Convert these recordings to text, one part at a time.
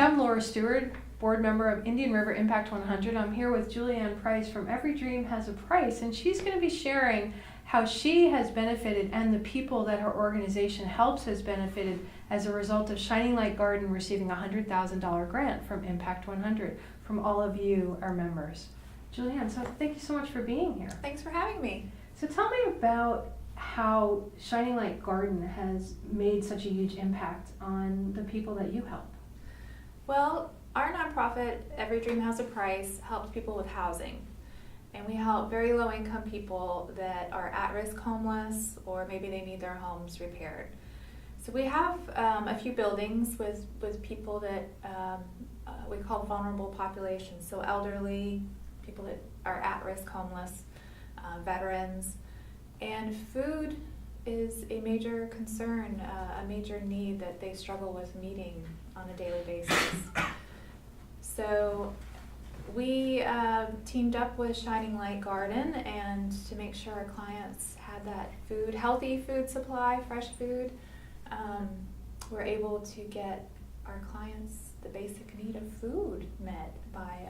I'm Laura Stewart, board member of Indian River Impact 100. I'm here with Julianne Price from Every Dream Has a Price, and she's going to be sharing how she has benefited and the people that her organization helps has benefited as a result of Shining Light Garden receiving a $100,000 grant from Impact 100 from all of you, our members. Julianne, so thank you so much for being here. Thanks for having me. So tell me about how Shining Light Garden has made such a huge impact on the people that you help. Well, our nonprofit, Every Dream Has a Price, helps people with housing. And we help very low-income people that are at-risk homeless, or maybe they need their homes repaired. So we have a few buildings with people that we call vulnerable populations, so elderly, people that are at-risk homeless, veterans. And food is a major concern, a major need that they struggle with meeting on a daily basis. So we teamed up with Shining Light Garden, and to make sure our clients had that food, healthy food supply, fresh food, we're able to get our clients the basic need of food met by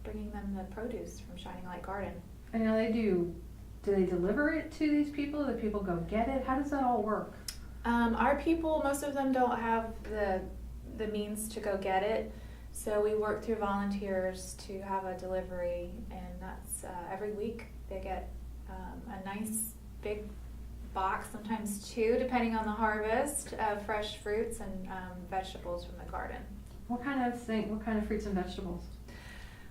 bringing them the produce from Shining Light Garden. And now do they deliver it to these people? Do people go get it? How does that all work? Our people, most of them don't have the means to go get it, so we work through volunteers to have a delivery, and that's every week they get a nice big box, sometimes two, depending on the harvest, of fresh fruits and vegetables from the garden. What kind of fruits and vegetables?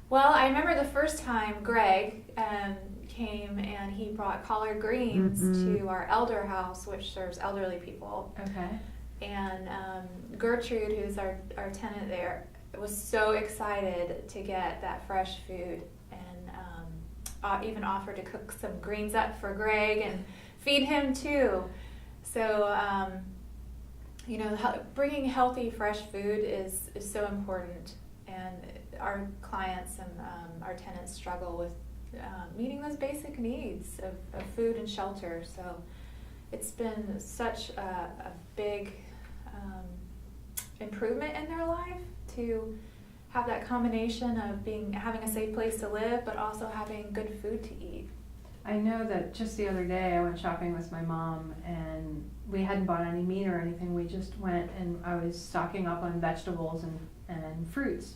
Well, I remember the first time Greg came and he brought collard greens to our elder house, which serves elderly people. Okay. And Gertrude, who's our tenant there, was so excited to get that fresh food, and even offered to cook some greens up for Greg and feed him too. So, bringing healthy, fresh food is so important, and our clients and our tenants struggle with meeting those basic needs of food and shelter. So it's been such a big improvement in their life to have that combination of having a safe place to live, but also having good food to eat. I know that just the other day I went shopping with my mom, and we hadn't bought any meat or anything. We just went, and I was stocking up on vegetables and fruits,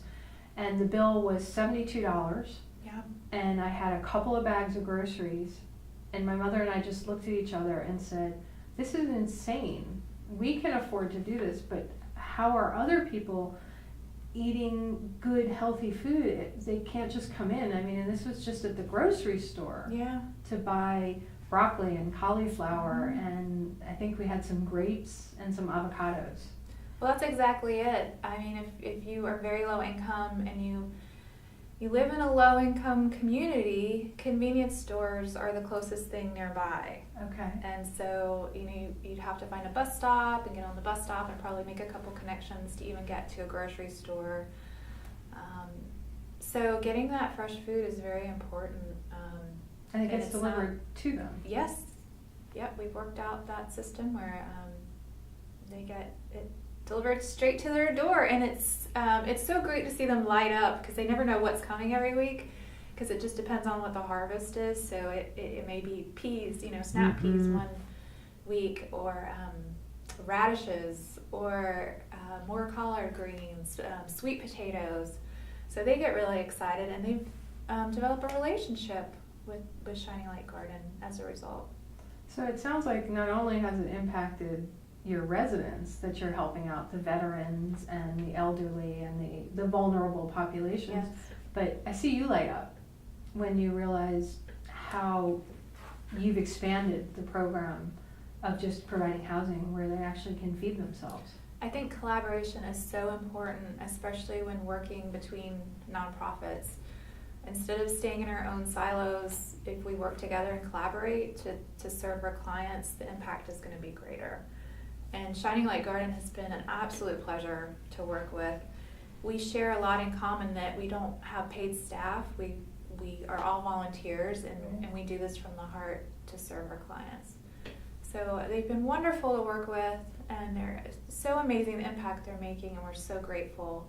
and the bill was $72. Yeah. And I had a couple of bags of groceries, and my mother and I just looked at each other and said, this is insane. We can afford to do this, but how are other people eating good, healthy food? They can't just come in. I mean, and this was just at the grocery store. Yeah. To buy broccoli and cauliflower, and I think we had some grapes and some avocados. Well, that's exactly it. I mean, if you are very low income and you live in a low income community, convenience stores are the closest thing nearby. Okay. And so, you'd have to find a bus stop and get on the bus stop and probably make a couple connections to even get to a grocery store. So getting that fresh food is very important. And it gets delivered to them. Yes. Yep, we've worked out that system where they get it delivered straight to their door, and it's so great to see them light up, because they never know what's coming every week, because it just depends on what the harvest is. So it may be peas, snap peas one week, or radishes, or more collard greens, sweet potatoes. So they get really excited, and they've developed a relationship with Shining Light Garden as a result. So it sounds like not only has it impacted your residents that you're helping out, the veterans and the elderly and the vulnerable populations, Yes. but I see you light up when you realize how you've expanded the program of just providing housing where they actually can feed themselves. I think collaboration is so important, especially when working between nonprofits. Instead of staying in our own silos, if we work together and collaborate to serve our clients, the impact is going to be greater. And Shining Light Garden has been an absolute pleasure to work with. We share a lot in common, that we don't have paid staff. We are all volunteers, and we do this from the heart to serve our clients. So they've been wonderful to work with, and they're so amazing the impact they're making, and we're so grateful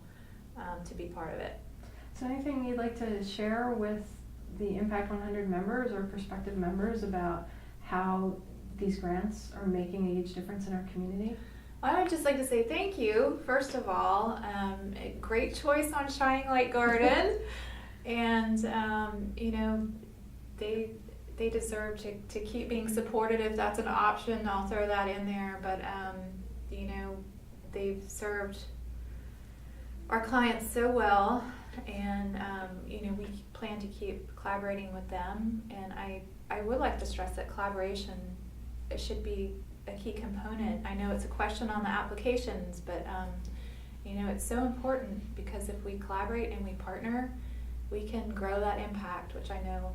to be part of it. Is there anything you'd like to share with the Impact 100 members or prospective members about how these grants are making a huge difference in our community? I would just like to say thank you, first of all. A great choice on Shining Light Garden. And, they deserve to keep being supported if that's an option. I'll throw that in there. But, they've served our clients so well. And, we plan to keep collaborating with them. And I would like to stress that collaboration, it should be a key component. I know it's a question on the applications, but it's so important, because if we collaborate and we partner, we can grow that impact, which I know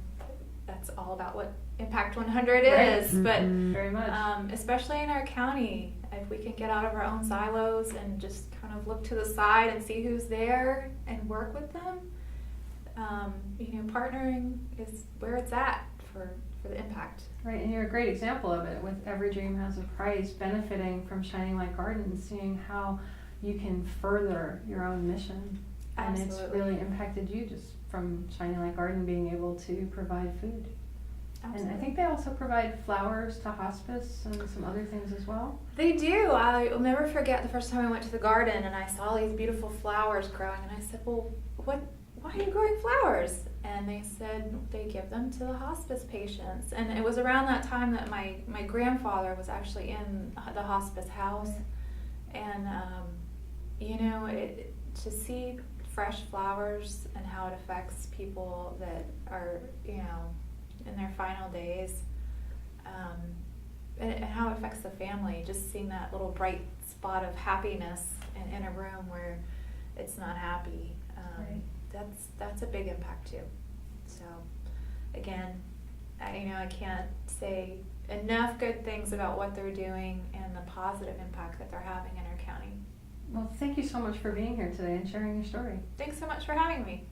that's all about what Impact 100 is. Right. But Very much. especially in our county, if we can get out of our own silos and just kind of look to the side and see who's there and work with them, partnering is where it's at for the impact. Right, and you're a great example of it, with Every Dream Has a Price benefiting from Shining Light Garden, seeing how you can further your own mission. Absolutely. And it's really impacted you just from Shining Light Garden being able to provide food. Absolutely. And I think they also provide flowers to hospice and some other things as well. They do. I'll never forget the first time I went to the garden and I saw these beautiful flowers growing, and I said, well, why are you growing flowers? And they said they give them to the hospice patients. And it was around that time that my grandfather was actually in the hospice house. And, to see fresh flowers and how it affects people that are, in their final days, and how it affects the family, just seeing that little bright spot of happiness in a room where it's not happy. Right. That's a big impact too. So again, I can't say enough good things about what they're doing and the positive impact that they're having in our county. Well, thank you so much for being here today and sharing your story. Thanks so much for having me.